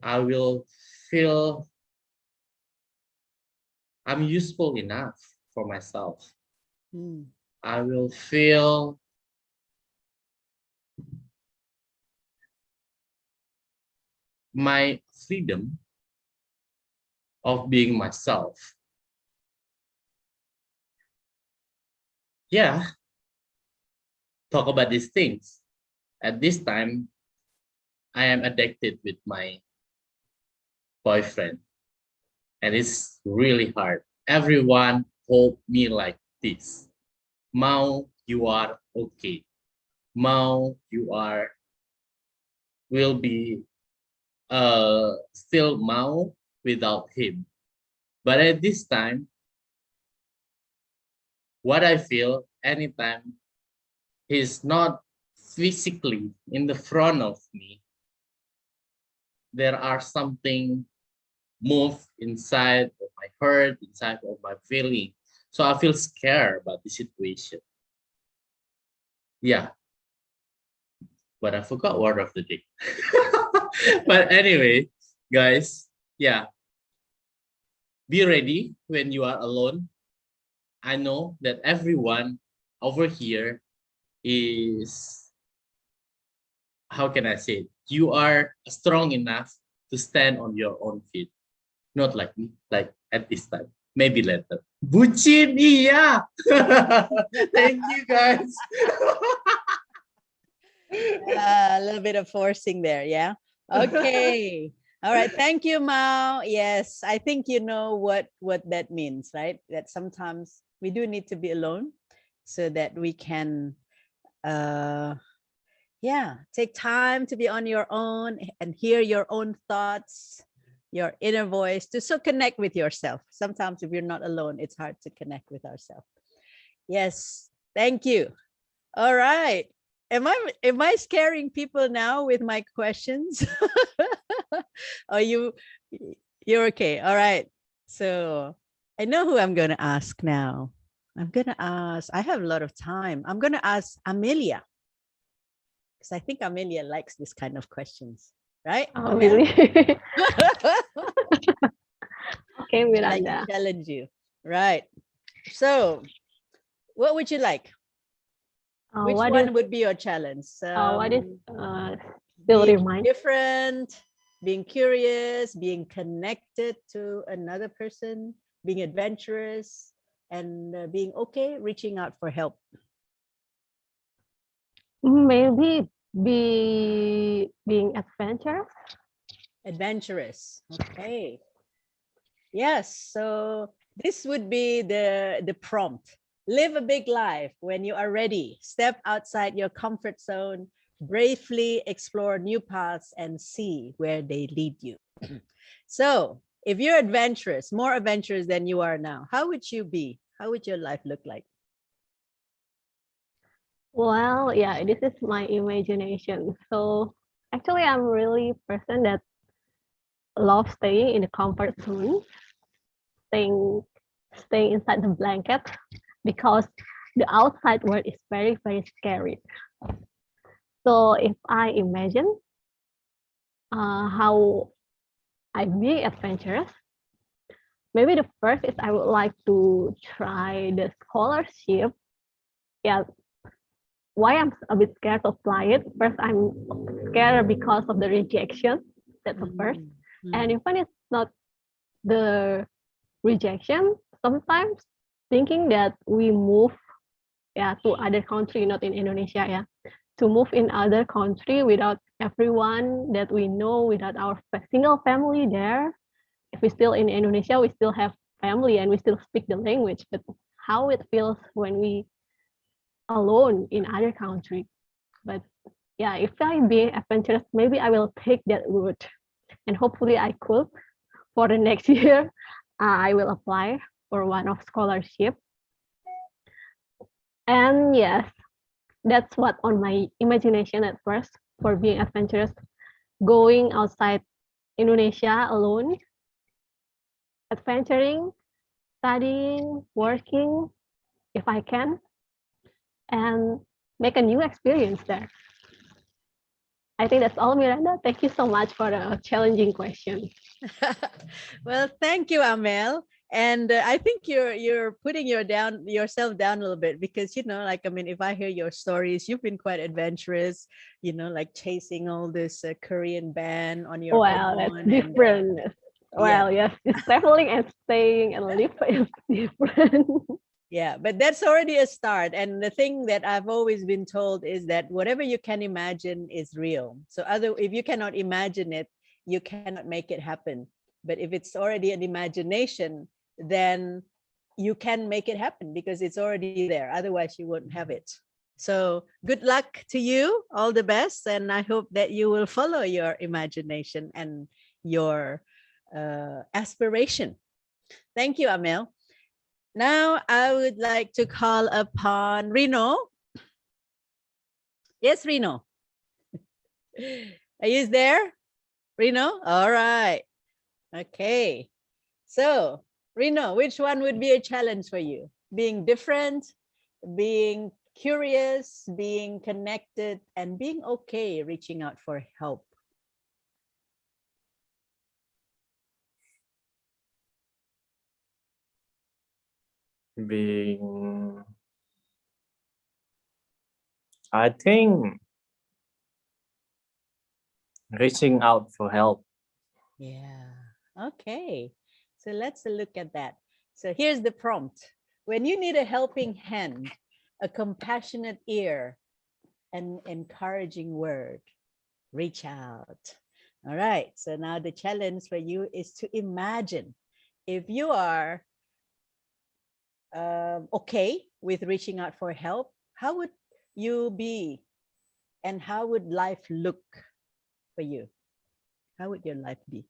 I will feel I'm useful enough for myself. I will feel my freedom of being myself. Yeah, talk about these things. At this time, I am addicted with my boyfriend, and it's really hard. Everyone hold me like this. Mao, you are okay. Mao, you will be still Mao without him. But at this time, what I feel anytime he's not physically in the front of me, there are something move inside of my heart, inside of my feeling. So I feel scared about the situation. Yeah. But I forgot word of the day. But anyway, guys, yeah. Be ready when you are alone. I know that everyone over here is, how can I say it? You are strong enough to stand on your own feet. Not like me, like at this time. Maybe later. Bucin, iya. Thank you, guys. A little bit of forcing there, yeah. Okay. All right. Thank you, Mao. Yes, I think you know what that means, right? That sometimes we do need to be alone so that we can take time to be on your own and hear your own thoughts, your inner voice, to so connect with yourself. Sometimes if you're not alone, it's hard to connect with ourselves. Yes, thank you. All right. Am I scaring people now with my questions? Are you're okay? All right. So I know who I'm going to ask now. I have a lot of time. I'm going to ask Amelia, because I think Amelia likes this kind of questions, right? Oh, really? Okay, I'd like Miranda. to challenge you. Right. So what would you like? Which What one is would be your challenge? what is still Being remind? different, being curious, being connected to another person, being adventurous, and being okay, reaching out for help. Maybe being adventurous. Adventurous. Okay. Yes. So this would be the prompt. Live a big life when you are ready. Step outside your comfort zone, bravely explore new paths and see where they lead you. So if you're adventurous, more adventurous than you are now, how would you be? How would your life look like? Well, yeah, this is my imagination. So actually, I'm really person that love staying in the comfort zone, staying inside the blanket, because the outside world is very, very scary. So if I imagine how I be adventurous, maybe the first is I would like to try the scholarship. Yeah, why I'm a bit scared to apply it. First, I'm scared because of the rejection. That's the first. And even it's not the rejection, sometimes thinking that we move to other country, not in Indonesia, to move in other country without everyone that we know, without our single family there. If we still in Indonesia, we still have family and we still speak the language, but how it feels when we alone in other country. But yeah, if I be adventurous, maybe I will take that route, and hopefully I could. For the next year, I will apply for one of scholarship. And yes, that's what on my imagination at first for being adventurous, going outside Indonesia alone, adventuring, studying, working, if I can, and make a new experience there. I think that's all, Miranda. Thank you so much for a challenging question. Well, thank you, Amel. And I think you're putting yourself down a little bit, because like, I mean, if I hear your stories, you've been quite adventurous, like chasing all this Korean band on your Well, own. that's different. Well, yes, it's traveling and staying and living is different. Yeah, but that's already a start. And the thing that I've always been told is that whatever you can imagine is real. So if you cannot imagine it, you cannot make it happen. But if it's already an imagination, then you can make it happen because it's already there. Otherwise, you won't have it. So good luck to you, all the best, and I hope that you will follow your imagination and your aspiration. Thank you, Amel. Now I would like to call upon Rino. Yes, Rino. Are you there? Rino? All right. Okay. So, Rino, which one would be a challenge for you? Being different, being curious, being connected, and being okay reaching out for help. Being, I think, reaching out for help. Yeah. Okay. So let's look at that. So here's the prompt. When you need a helping hand, a compassionate ear, an encouraging word, reach out. All right. So now the challenge for you is to imagine if you are okay with reaching out for help, how would you be and how would life look for you? How would your life be?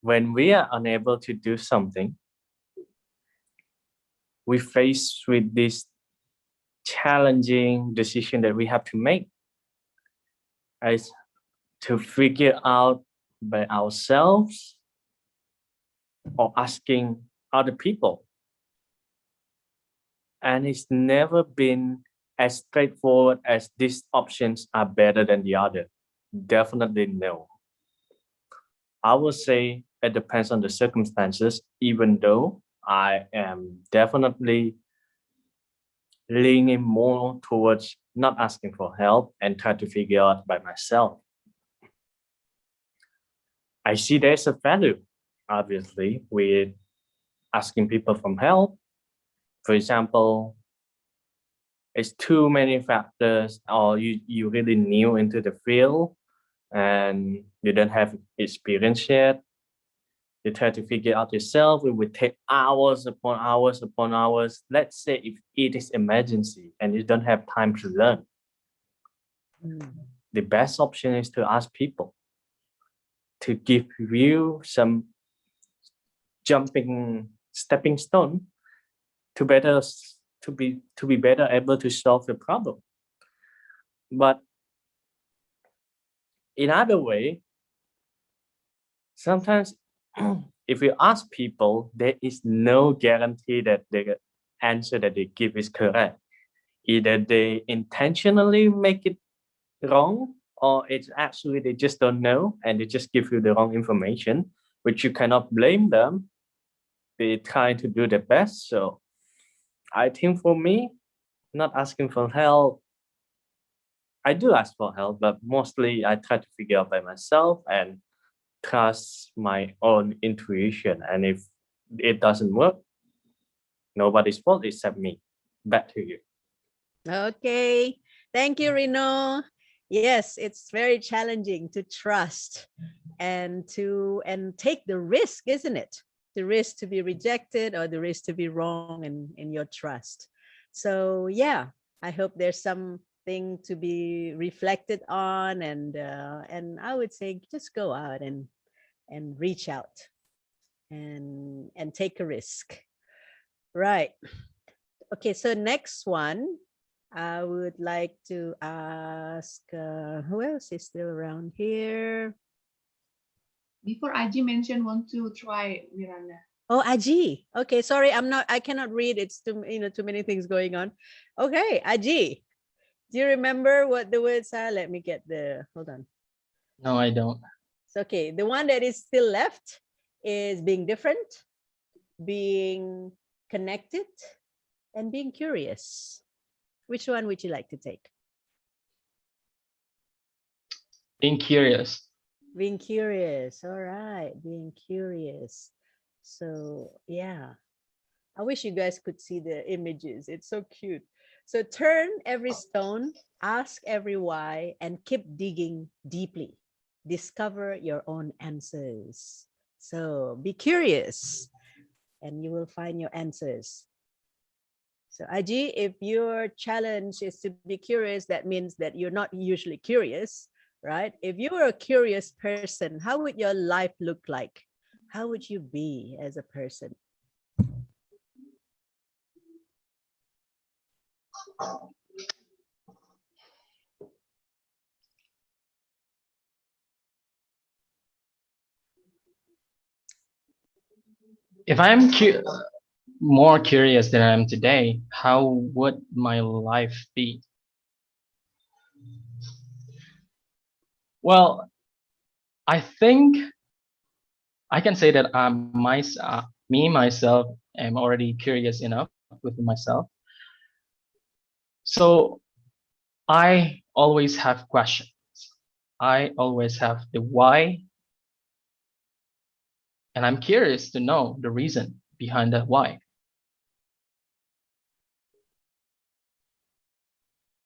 When we are unable to do something, we face with this challenging decision that we have to make, is to figure out by ourselves or asking other people. And it's never been as straightforward as these options are better than the other. Definitely no. I would say it depends on the circumstances, even though I am definitely leaning more towards not asking for help and try to figure out by myself. I see there's a value, obviously, with asking people for help. For example, it's too many factors, or you really new into the field and you don't have experience yet. You try to figure out yourself. It would take hours upon hours upon hours. Let's say if it is emergency and you don't have time to learn, the best option is to ask people to give you some stepping stone to be better able to solve the problem. But in other way, sometimes if you ask people, there is no guarantee that the answer that they give is correct. Either they intentionally make it wrong, or it's actually they just don't know and they just give you the wrong information, which you cannot blame them. They try to do their best. So I think for me, not asking for help, I do ask for help, but mostly I try to figure out by myself and trust my own intuition. And if it doesn't work, nobody's fault except me. Back to you. Okay. Thank you, Rino. Yes, it's very challenging to trust and take the risk, isn't it? The risk to be rejected or the risk to be wrong in your trust. So yeah, I hope there's something to be reflected on, and I would say just go out and reach out and take a risk. Right. Okay, so next one, I would like to ask, who else is still around here? Before Aji mentioned, want to try Miranda. Oh, Aji. Okay, sorry, I cannot read. It's too many things going on. Okay, Aji. Do you remember what the words are? Let me get hold on. No, I don't. It's okay. The one that is still left is being different, being connected, and being curious. Which one would you like to take? Being curious. Being curious. All right. Being curious. So yeah, I wish you guys could see the images. It's so cute. So turn every stone, ask every why, and keep digging deeply. discover your own answers. So be curious and you will find your answers. So Aji, if your challenge is to be curious, that means that you're not usually curious, right? If you were a curious person, how would your life look like? How would you be as a person? If I'm more curious than I am today, how would my life be? Well, I think I can say that me myself am already curious enough with myself. So I always have questions. I always have the why, and I'm curious to know the reason behind that why.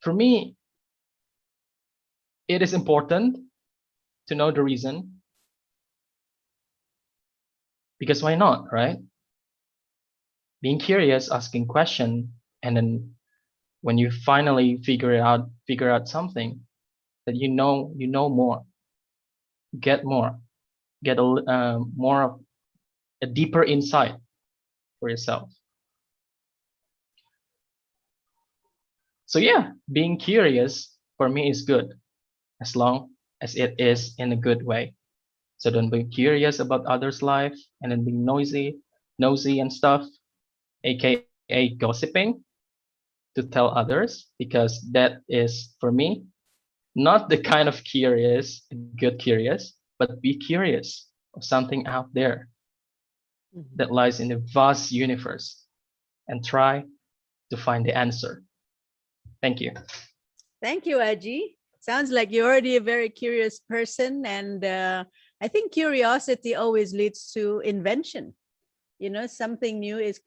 For me, it is important to know the reason, because why not, right? Being curious, asking question, and then when you finally figure out something that you know more, get more, get more of a deeper insight for yourself. So yeah, being curious for me is good as long as it is in a good way. So don't be curious about others' life and then being nosy and stuff, aka gossiping to tell others, because that is for me not the kind of curious, good curious, but be curious of something out there that lies in the vast universe and try to find the answer. Thank you. Thank you, Aji. Sounds like you're already a very curious person. And I think curiosity always leads to invention. You know, something new is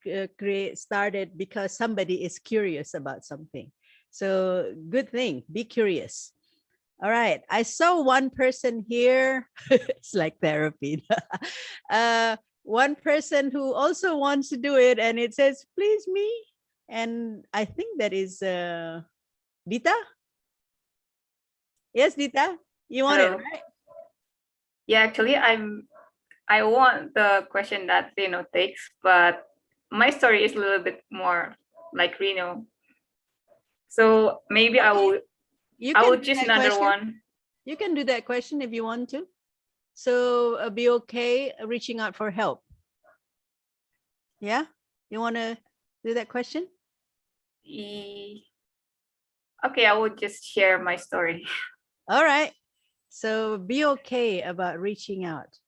started because somebody is curious about something. So good thing, be curious. All right, I saw one person here. It's like therapy. One person who also wants to do it, and it says, please me. And I think that is Dita. Yes, Dita, you want it, Hello. right? Yeah, actually, I want the question that Reno takes, but my story is a little bit more like Reno. So maybe I will do choose that another question. one. You can do that question if you want to. So be okay reaching out for help. Yeah, you want to do that question? Okay, I will just share my story. All right. So be okay about reaching out.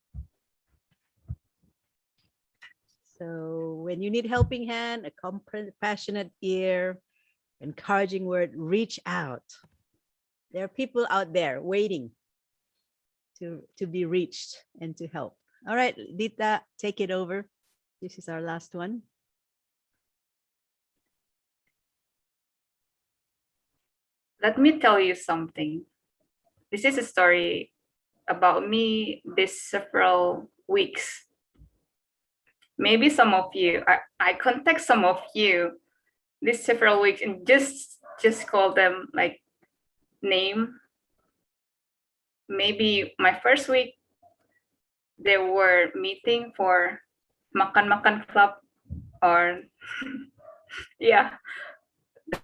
So when you need helping hand, a compassionate ear, encouraging word, reach out. There are people out there waiting to be reached and to help. All right, Dita, take it over. This is our last one. Let me tell you something. This is a story about me this several weeks. Maybe some of you, I contact some of you this several weeks and just call them like name. Maybe my first week, they were meeting for makan-makan club or yeah,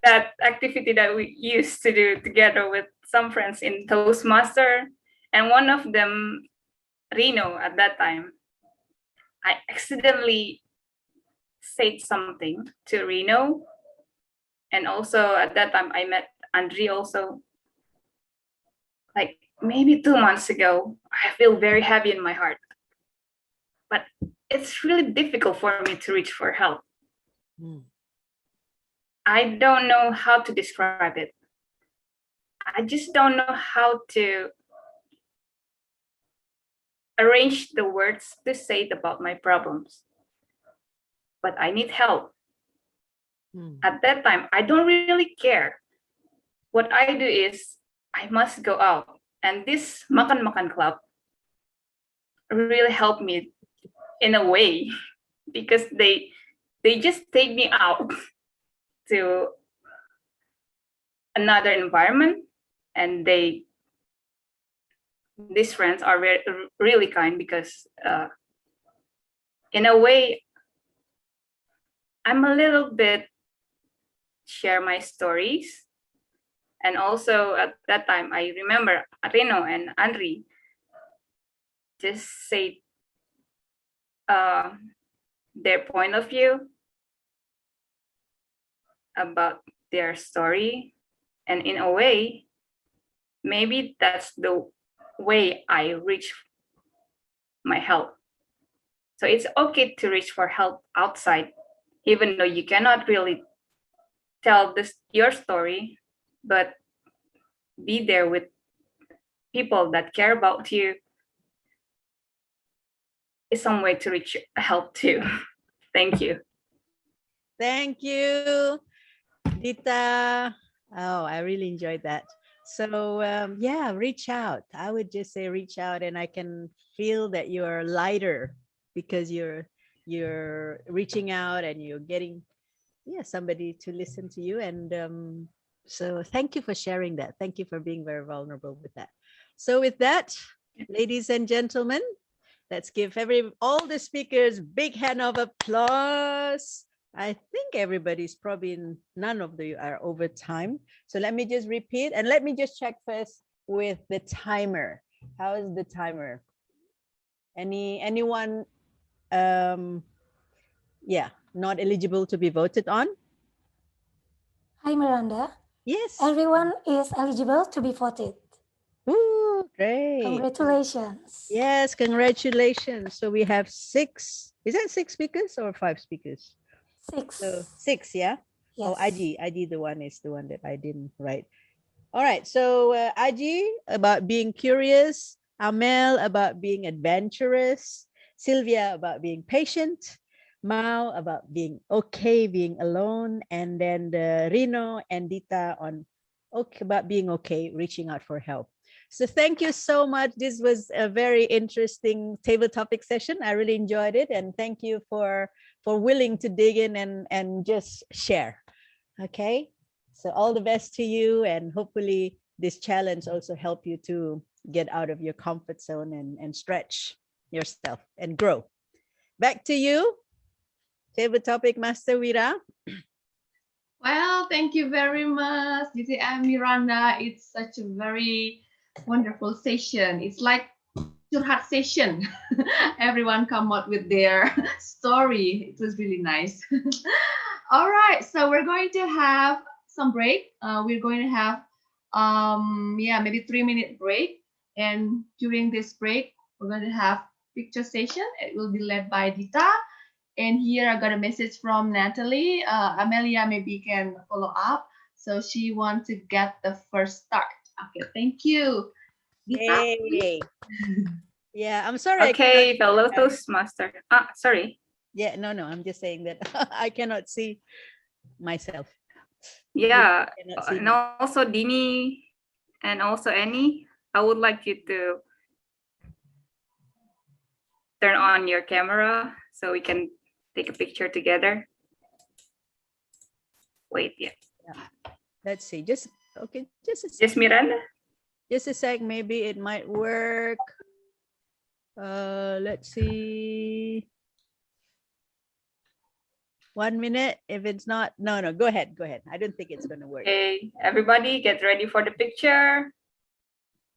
that activity that we used to do together with some friends in Toastmaster. And one of them, Reno, at that time, I accidentally said something to Reno. And also at that time, I met Andre also. Like maybe 2 months ago, I feel very heavy in my heart. But it's really difficult for me to reach for help. I don't know how to describe it. I just don't know how to arrange the words to say about my problems. But I need help. At that time, I don't really care. What I do is I must go out And this makan club really helped me in a way, because they just take me out to another environment, and these friends are really kind, because in a way I'm a little bit share my stories. And also at that time, I remember Reno and Andri just say their point of view about their story. And in a way, maybe that's the way I reach my help. So it's okay to reach for help outside, even though you cannot really tell your story, but be there with people that care about you is some way to reach help too. Thank you. Thank you, Dita. Oh, I really enjoyed that. So yeah, reach out. I would just say reach out, and I can feel that you're lighter because you're reaching out and you're getting somebody to listen to you. And so thank you for sharing that. Thank you for being very vulnerable with that. So with that, ladies and gentlemen, let's give all the speakers big hand of applause. I think everybody's probably, none of you are over time. So let me just repeat, and let me just check first with the timer. How is the timer? Anyone not eligible to be voted on? Hi, Miranda. Yes. Everyone is eligible to be voted. Ooh, great. Congratulations. Yes, congratulations. So we have 6. Is that 6 speakers or 5 speakers? 6. So 6, yeah? Yes. Oh, Aji is the one that I didn't write. All right, so Aji about being curious, Amel about being adventurous, Sylvia about being patient, Mao about being okay, being alone, and then Rino and Dita on about being okay, reaching out for help. So thank you so much. This was a very interesting table topic session. I really enjoyed it, and thank you for willing to dig in and just share. Okay, so all the best to you, and hopefully this challenge also help you to get out of your comfort zone and stretch yourself and grow. Back to you, table topic master Wira. Well, thank you very much, DCM Miranda. It's such a very wonderful session. It's like curhat session. Everyone come out with their story. It was really nice. All right, so we're going to have some break. We're going to have maybe 3-minute break. And during this break, we're going to have picture session. It will be led by Dita. And here I got a message from Natalie. Amelia maybe can follow up. So she wants to get the first start. Okay, thank you. Dita, Yay. Yeah, I'm sorry. Okay, fellow Toastmaster. Sorry. Yeah, no, I'm just saying that I cannot see myself. Yeah, and also Dini and also Annie, I would like you to turn on your camera so we can take a picture together. Wait, yeah. Let's see. Just okay. Just Miranda. Just a sec. Maybe it might work. Let's see. 1 minute. If it's not, no. Go ahead. I don't think it's gonna work. Okay, everybody, get ready for the picture.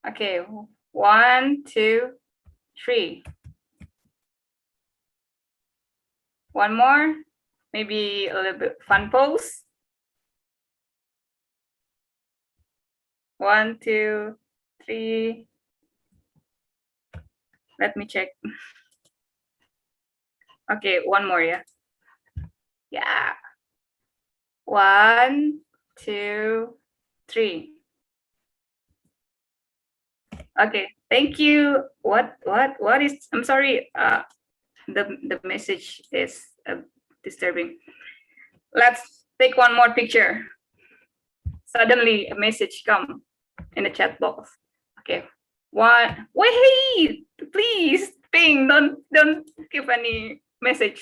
Okay, 1, 2, 3. One more, maybe a little bit fun pose. 1, 2, 3. Let me check. Okay, one more, yeah. Yeah. 1, 2, 3. Okay, thank you. What is, I'm sorry, the message is disturbing. Let's take one more picture. Suddenly a message come in the chat box. Okay, One. Wait, please, Ping. Don't give any message.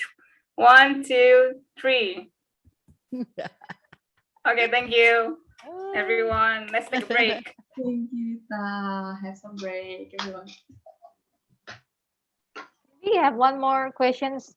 1, 2, 3. Okay, thank you, everyone. Let's take a break. Thank you, Lita. Have some break, everyone. We have one more questions